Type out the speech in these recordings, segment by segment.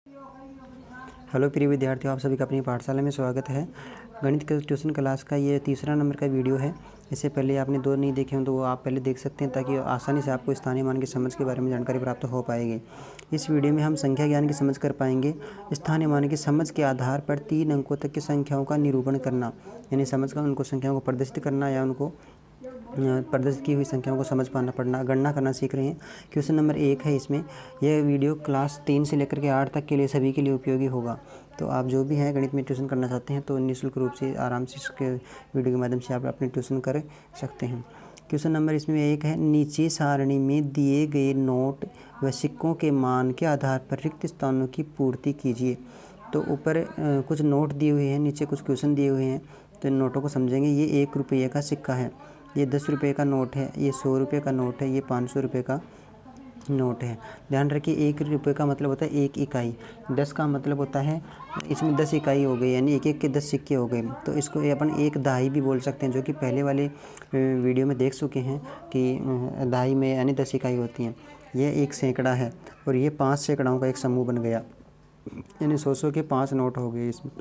Hello प्रिय विद्यार्थियों, आप सभी का अपनी पाठशाला में स्वागत है। गणित के ट्यूशन क्लास का ये तीसरा नंबर का वीडियो है। इससे पहले आपने दो नहीं देखे हों तो वो आप पहले देख सकते हैं, ताकि आसानी से आपको स्थानीय मान की समझ के बारे में जानकारी प्राप्त हो पाएगी। इस वीडियो में हम संख्या ज्ञान की समझ कर पाएंगे। स्थानीय मान की समझ के आधार पर 3 अंकों तक की संख्याओं का निरूपण करना, यानी समझ का उनको संख्याओं को प्रदर्शित करना या उनको प्रदर्शित की हुई संख्याओं को समझ पाना पढ़ना गणना करना सीख रहे हैं। क्वेश्चन नंबर 1 है इसमें। यह वीडियो क्लास 3 से लेकर के 8 तक के लिए सभी के लिए उपयोगी होगा। तो आप जो भी हैं गणित में ट्यूशन करना चाहते हैं तो निःशुल्क रूप से आराम से इसके वीडियो के माध्यम से आप अपनी ट्यूशन कर सकते हैं। क्वेश्चन नंबर इसमें 1 है। नीचे सारणी में दिए गए नोट व सिक्कों के मान के आधार पर रिक्त स्थानों की पूर्ति कीजिए। तो ऊपर कुछ नोट दिए हुए हैं, नीचे कुछ क्वेश्चन दिए हुए हैं। तो इन नोटों को समझेंगे। ये 1 रुपये का सिक्का है, ये 10 रुपये का नोट है, ये 100 रुपये का नोट है, ये 500 रुपये का नोट है। ध्यान रखिए, 1 रुपये का मतलब होता है 1 इकाई। 10 का मतलब होता है इसमें 10 इकाई हो गई, यानी 1 के 10 सिक्के हो गए। तो इसको अपन एक दहाई भी बोल सकते हैं, जो कि पहले वाले वीडियो में देख चुके हैं कि दहाई में यानी 10 इकाई होती हैं। यह 1 सैकड़ा है और ये 5 सैकड़ों का एक समूह बन गया, यानी 100 के 5 नोट हो गए इसमें।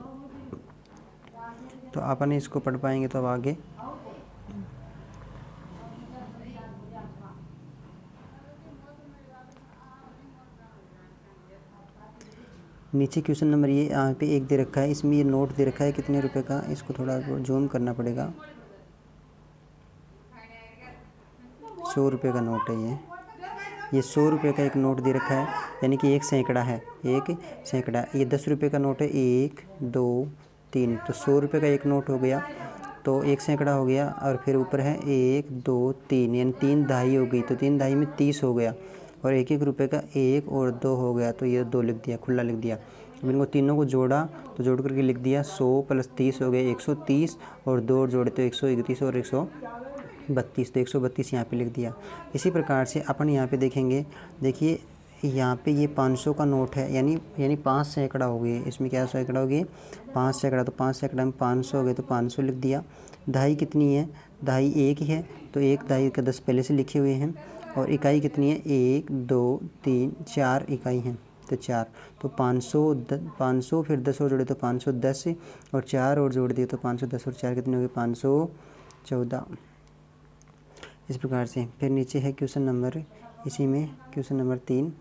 तो अपन इसको पढ़ पाएंगे तो अब आगे नीचे क्वेश्चन नंबर ये यहाँ पे 1 दे रखा है। इसमें ये नोट दे रखा है कितने रुपए का, इसको थोड़ा जूम करना पड़ेगा। 100 रुपये का नोट है ये 100 रुपये का एक नोट दे रखा है, यानी कि 1 सैकड़ा है, 1 सैकड़ा। ये 10 रुपये का नोट है, 1 2 3। तो 100 रुपये का एक नोट हो गया, तो 1 सैकड़ा हो गया। और फिर ऊपर है 1 2 3, यानी 3 दहाई हो गई। तो 3 दहाई में 30 हो गया। और 1 रुपये का 1 और 2 हो गया, तो ये 2 लिख दिया, खुला लिख दिया। अब इनको तीनों को जोड़ा तो जोड़ करके लिख दिया 100 + 30 हो गए 130, और 2 जोड़े तो 131 और 132, तो 132 यहाँ पे लिख दिया। इसी प्रकार से अपन यहाँ पे देखेंगे। देखिए यहाँ पे ये 500 का नोट है, यानी 5 सैकड़ा हो गए। इसमें क्या सैकड़ा हो गए, 5 सैकड़ा। तो 5 सैकड़ा में 500 हो गए, तो 500 लिख दिया। दहाई कितनी है, दहाई 1 ही है, तो 1 दहाई का 10 पहले से लिखे हुए हैं। और इकाई कितनी है, 1 2 3 4 इकाई हैं, तो 4। तो 500 फिर 10 और जोड़े तो 510, और 4 और जोड़ दिए तो 510 और 4 कितने हो गए, 514। इस प्रकार से फिर नीचे है क्वेश्चन नंबर, इसी में क्वेश्चन नंबर 3।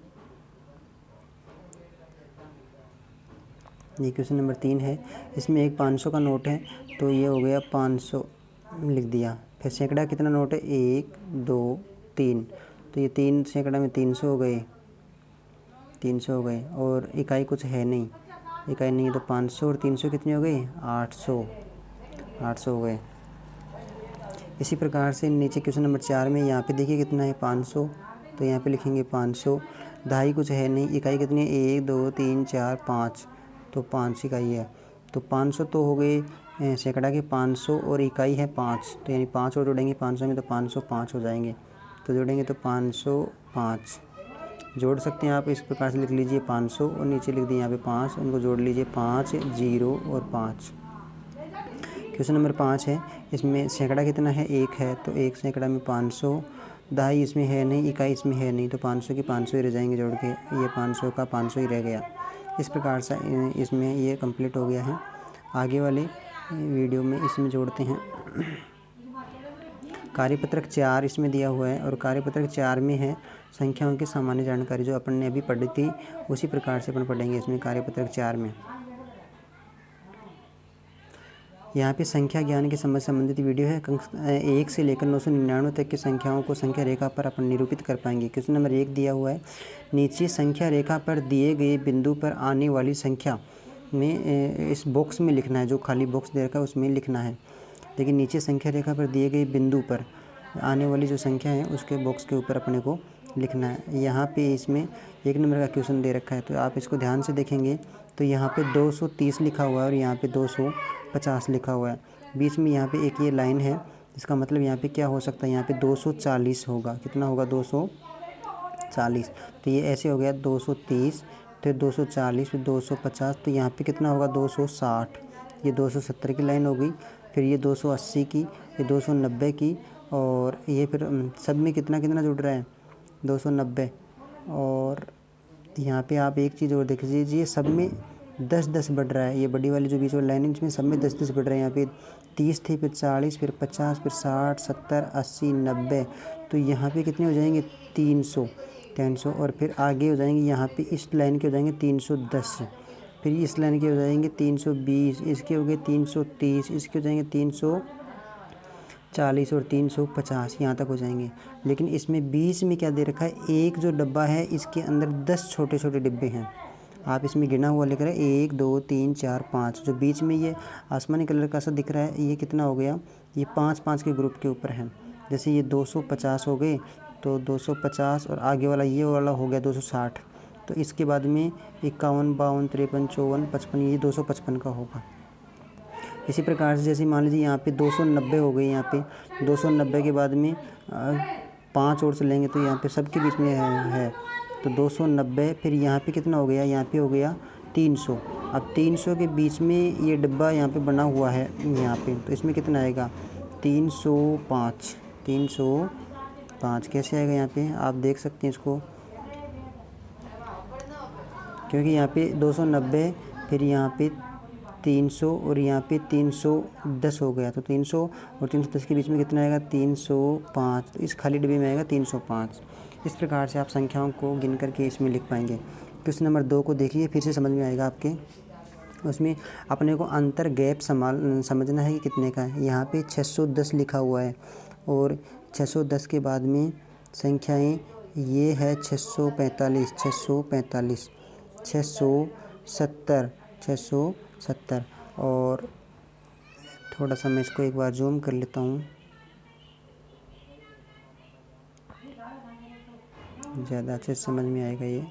ये क्वेश्चन नंबर 3 है। इसमें एक 500 का नोट है, तो ये हो गया 500 लिख दिया। फिर सैकड़ा कितना नोट है, 1 2 3। तो ये 3 सैकड़ा में 300 हो गए, 300 हो गए। और इकाई कुछ है नहीं, इकाई नहीं है, तो 500 और 300 कितनी हो गई, 800 हो गए। इसी प्रकार से नीचे क्वेश्चन नंबर 4 में यहाँ पे देखिए कितना है, 500। तो यहाँ पे लिखेंगे 500। दहाई कुछ है नहीं, इकाई कितनी है, 1 2 3 4 5, तो 5 इकाई है। तो 500 तो हो गए सैकड़ा के 500, और इकाई है 5, तो यानी 5 और जोड़ेंगे 500 में, तो 505 हो जाएंगे। तो जोड़ेंगे तो 505 जोड़ सकते हैं आप। इस प्रकार से लिख लीजिए 500 और नीचे लिख दिए यहाँ पे 5, उनको जोड़ लीजिए 5 0 और 5। क्वेश्चन नंबर 5 है। इसमें सैकड़ा कितना है, 1 है, तो 1 सैकड़ा में 500। दहाई इसमें है नहीं, इकाई इसमें है नहीं, तो 500 की 500 ही रह जाएंगे जोड़ के, ये 500 का 500 ही रह गया। इस प्रकार से इसमें ये कंप्लीट हो गया है। आगे वाले वीडियो में इसमें जोड़ते हैं। कार्यपत्रक 4 इसमें दिया हुआ है, और कार्यपत्रक 4 में है संख्याओं की सामान्य जानकारी, जो अपन ने अभी पढ़ी थी उसी प्रकार से अपन पढ़ेंगे इसमें कार्यपत्रक 4 में। यहाँ पे संख्या ज्ञान के समझ संबंधित वीडियो है। 1 से लेकर 999 तक की संख्याओं को संख्या रेखा पर अपन निरूपित कर पाएंगे। क्वेश्चन नंबर 1 दिया हुआ है। नीचे संख्या रेखा पर दिए गए बिंदु पर आने वाली संख्या में इस बॉक्स में लिखना है, जो खाली बॉक्स दे रखा है उसमें लिखना है। लेकिन नीचे संख्या रेखा पर दिए गए बिंदु पर आने वाली जो संख्या है उसके बॉक्स के ऊपर अपने को लिखना है। यहाँ पे इसमें 1 नंबर का क्वेश्चन दे रखा है, तो आप इसको ध्यान से देखेंगे तो यहाँ पे 230 लिखा हुआ है, और यहाँ पे 250 लिखा हुआ है। बीच में यहाँ पे एक ये लाइन है, इसका मतलब यहाँ पे क्या हो सकता है, यहाँ पे 240 होगा। कितना होगा, 240। तो ये ऐसे हो गया 230, फिर 240, फिर 250। तो यहाँ पे कितना होगा, 260। ये 270 की लाइन हो गई। फिर ये 280 की, ये 290 की, और ये फिर सब में कितना कितना जुड़ रहा है, 290 और तो यहाँ पे आप एक चीज़ और देख लीजिए, सब में 10-10 बढ़ रहा है। ये बड़ी वाली जो बीच वाली लाइन है इसमें सब में 10-10 बढ़ रहा है। यहाँ पे 30 थे, फिर 40, फिर 50, फिर 60, 70, 80, 90। तो यहाँ पे कितने हो जाएंगे? 300 और फिर आगे हो जाएंगे यहाँ पे इस लाइन के हो जाएंगे 310, फिर इस लाइन के हो जाएंगे 320, इसके हो गए 330, इसके हो जाएंगे 340 और 350, यहाँ तक हो जाएंगे। लेकिन इसमें बीच में क्या दे रखा है? एक जो डब्बा है इसके अंदर 10 छोटे छोटे डिब्बे हैं। आप इसमें गिना हुआ लिख रहे हैं 1 2 3 4 5। जो बीच में ये आसमानी कलर का सा दिख रहा है, ये कितना हो गया? ये 5-5 के ग्रुप के ऊपर है। जैसे ये 250 हो गए, तो 250 और आगे वाला ये वाला हो गया 260। तो इसके बाद में 51, 52, 53, 54, 55, ये 255 का होगा। इसी प्रकार से जैसे मान लीजिए यहाँ पे 290 हो गई। यहाँ पे 290 के बाद में 5 और से लेंगे तो यहाँ पे सबके बीच में है तो 290। फिर यहाँ पे कितना हो गया? यहाँ पे हो गया 300। अब 300 के बीच में ये डब्बा यहाँ पे बना हुआ है यहाँ पे, तो इसमें कितना आएगा? 305। 305 कैसे आएगा? यहाँ पे आप देख सकते हैं इसको, क्योंकि यहाँ पे 290, फिर यहाँ पे 300 और यहाँ पे 310 हो गया। तो 300 और 310 के बीच में कितना आएगा? 305। तो इस खाली डिब्बे में आएगा 305। इस प्रकार से आप संख्याओं को गिन करके इसमें लिख पाएंगे। क्वेश्चन नंबर 2 को देखिए, फिर से समझ में आएगा आपके। उसमें अपने को अंतर गैप समझना है कि कितने का है। यहाँ पे 610 लिखा हुआ है और 610 के बाद में संख्याएं ये है 645, 645, 670, 670। और थोड़ा सा मैं इसको एक बार जूम कर लेता हूँ, ज़्यादा अच्छे से समझ में आएगा ये।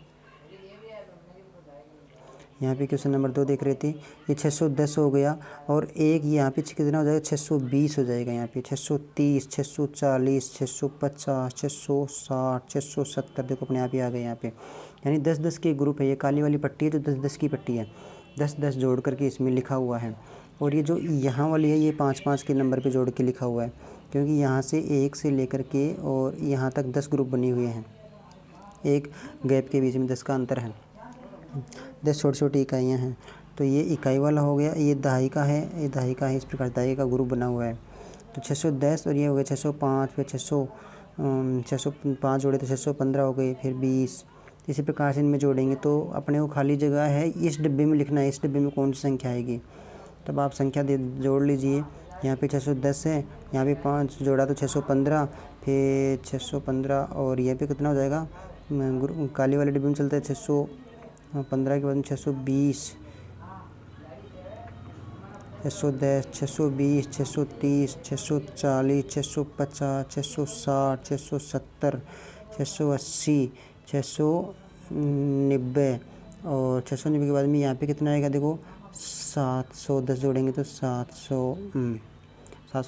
यहाँ पे क्वेश्चन नंबर 2 देख रहे थे, ये 610 हो गया और एक यहाँ पे कितना हो जाएगा? 620 हो जाएगा। यहाँ पे 630, 640, 650, 660, 670 देखो अपने आप ही आ गए यहाँ पे। यानी 10-10 के ग्रुप है। ये काली वाली पट्टी है जो 10-10 की पट्टी है, 10-10 जोड़ करके इसमें लिखा हुआ है। और ये जो यहाँ वाली है ये 5-5 के नंबर पे जोड़ के लिखा हुआ है, क्योंकि यहाँ से 1 से लेकर के और यहाँ तक 10 ग्रुप बने हुए हैं। एक गैप के बीच में 10 का अंतर है, 10 छोटी छोटी इकाइयाँ हैं। तो ये इकाई वाला हो गया, ये दहाई का है, ये दहाई का है। इस प्रकार दहाई का ग्रुप बना हुआ है। तो 610 और ये हो गया 605, फिर 605 जोड़े तो 615 हो गए, फिर 20। इसी प्रकार से इनमें जोड़ेंगे तो अपने को खाली जगह है, इस डिब्बे में लिखना है, इस डिब्बे में कौन सी संख्या आएगी। तब आप संख्या जोड़ लीजिए। यहाँ पे 610 है, यहाँ पे 5 जोड़ा तो 615, फिर 615 और ये पे कितना हो जाएगा? काली वाले डिब्बे में चलता है 615 के बाद में 620, 610, 620, 630, 640, 650, 660, 670, 680, 690 और 690 के बाद में यहाँ पे कितना आएगा? देखो 710 जोड़ेंगे तो 700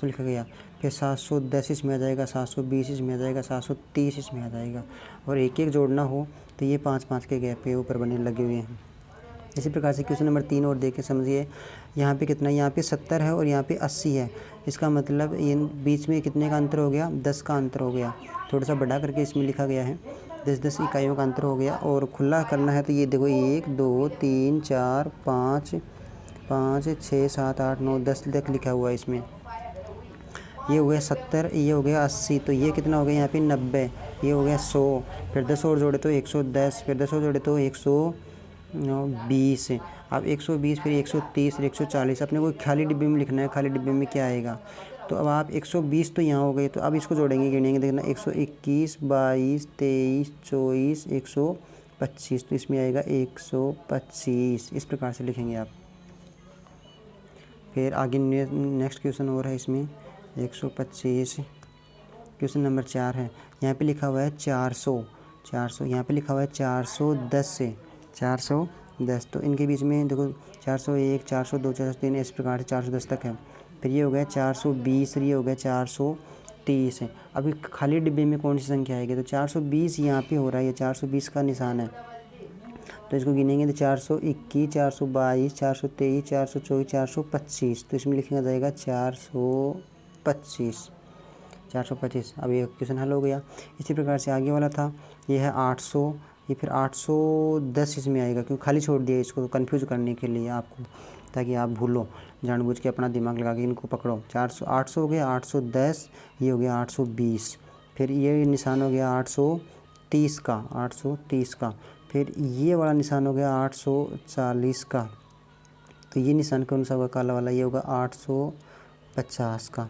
लिखा गया। फिर 710 इसमें आ जाएगा, 720 इसमें आ जाएगा, 730 इसमें आ जाएगा। और एक एक जोड़ना हो तो ये 5-5 के गैप पे ऊपर बने लगे हुए हैं। इसी प्रकार से क्वेश्चन नंबर 3 और देख के समझिए। यहाँ पे कितना? यहाँ पे 70 है और यहाँ पे 80 है। इसका मतलब ये बीच में कितने का अंतर हो गया? 10 का अंतर हो गया। थोड़ा सा बढ़ा करके इसमें लिखा गया है, 10-10 इकाइयों का अंतर हो गया। और खुला करना है तो ये देखो 1 2 3 4 5 6 7 8 9 10 तक लिखा हुआ है इसमें। ये हो गया 70, ये हो गया 80, तो ये कितना हो गया? यहाँ पे 90, ये हो गया 100, फिर 10 और जोड़े तो 110, फिर 10 और जोड़े तो 120। अब 120 फिर 130 फिर 140। अपने को खाली डिब्बे में लिखना है, खाली डिब्बे में क्या आएगा। तो अब आप 120 तो यहाँ हो गए, तो अब इसको जोड़ेंगे, गिनेंगे, देखना 121, 22, 23, 24, 125। तो इसमें आएगा 125। इस प्रकार से लिखेंगे आप। फिर आगे नेक्स्ट क्वेश्चन और है इसमें 125। क्वेश्चन नंबर 4 है। यहाँ पे लिखा हुआ है 400, यहाँ पे लिखा हुआ है 410 से 410। तो इनके बीच में देखो 401, 402, 403 इस प्रकार से 410 तक है। फिर ये हो गया 420, ये हो गया 430। अभी खाली डिब्बे में कौन सी संख्या आएगी? तो 420 यहाँ पे हो रहा है, ये 420 का निशान है। तो इसको गिनेंगे तो 421, 422, 423, 424, 425। तो इसमें लिखा जाएगा 425। अब ये क्वेश्चन हल हो गया। इसी प्रकार से आगे वाला था, ये है 800, ये फिर 810 इसमें आएगा, क्योंकि खाली छोड़ दिया इसको कंफ्यूज करने के लिए आपको, ताकि आप भूलो, जानबूझ के अपना दिमाग लगा के इनको पकड़ो। 800 हो गया 810, ये हो गया 820, फिर ये निशान हो गया 830 का, फिर ये वाला निशान हो गया 840 का, तो ये निशान कौन सा होगा काला वाला, ये होगा 850 का।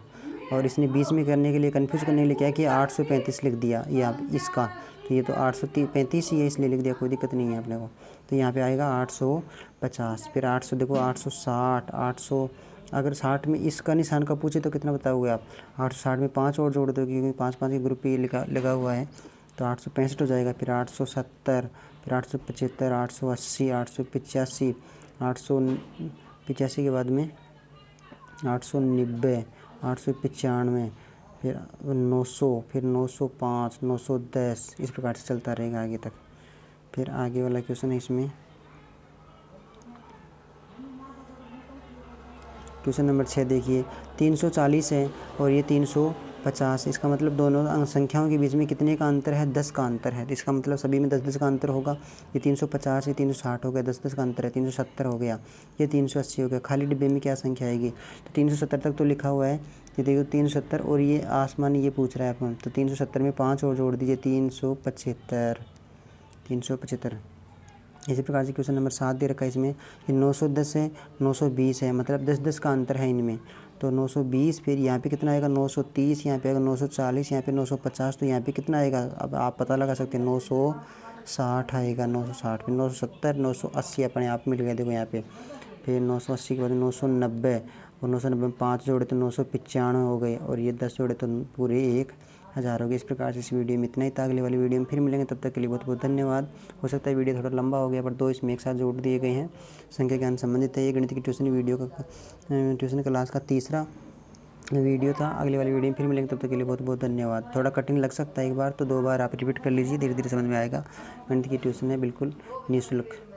और इसने बीच में करने के लिए, कन्फ्यूज़ करने के लिए क्या किया, 835 लिख दिया यहाँ इसका, तो ये तो 835 ही है इसलिए लिख दिया, कोई दिक्कत नहीं है अपने को। तो यहाँ पे आएगा 850, फिर 800 देखो 860, 800 अगर 60 में इसका निशान का पूछे तो कितना बताओगे आप, 860 में 5 और जोड़ दो, क्योंकि 5 के ग्रुप पे लगा हुआ है, तो 865 हो जाएगा। फिर 870, फिर 875, 880, 885, 885 के बाद में 890, 895, फिर 900, फिर 905, 910, इस प्रकार से चलता रहेगा आगे तक। फिर आगे वाला क्वेश्चन है, इसमें क्वेश्चन नंबर 6 देखिए, 340 है और ये 350, इसका मतलब दोनों संख्याओं के बीच में कितने का अंतर है, 10 का अंतर है। तो इसका मतलब सभी में 10-10 का अंतर होगा। ये 350, ये 360 हो गया, 10-10 का अंतर है, 370 हो गया, ये 380 हो गया। खाली डिब्बे में क्या संख्या आएगी, तो 370 तक तो लिखा हुआ है, ये देखो 370, और ये आसमान ये पूछ रहा है अपन, तो 370 में 5 और जोड़ दीजिए, 375। इसी प्रकार से क्वेश्चन नंबर 7 दे रखा है इसमें, ये 910 है, 920 है, मतलब 10-10 का अंतर है इनमें, तो 920, फिर यहाँ पे कितना आएगा 930, यहाँ पे आएगा 940, यहाँ पे 950, तो यहाँ पे कितना आएगा, अब आप पता लगा सकते हैं, 960 आएगा, 960, फिर 970, 980 अपने आप मिल गए, देखो यहाँ पे, फिर 980 के बाद 990, और 990 में 5 जोड़े तो 995 हो गए, और ये 10 जोड़े तो पूरे 1000 हो गए। इस प्रकार से इस वीडियो में इतना ही था, अगली वाली वीडियो में फिर मिलेंगे, तब तक के लिए बहुत बहुत धन्यवाद। हो सकता है वीडियो थोड़ा लंबा हो गया, पर 2 इसमें एक साथ जोड़ दिए गए हैं, संख्या ज्ञान संबंधित है। ये गणित की ट्यूशन क्लास का तीसरा वीडियो था। अगली वाली वीडियो में फिर मिलेंगे, तब तक के लिए बहुत बहुत धन्यवाद। थोड़ा कठिन लग सकता है एक बार, तो 2 बार आप रिपीट कर लीजिए, धीरे धीरे समझ में आएगा। गणित की ट्यूशन है बिल्कुल निःशुल्क।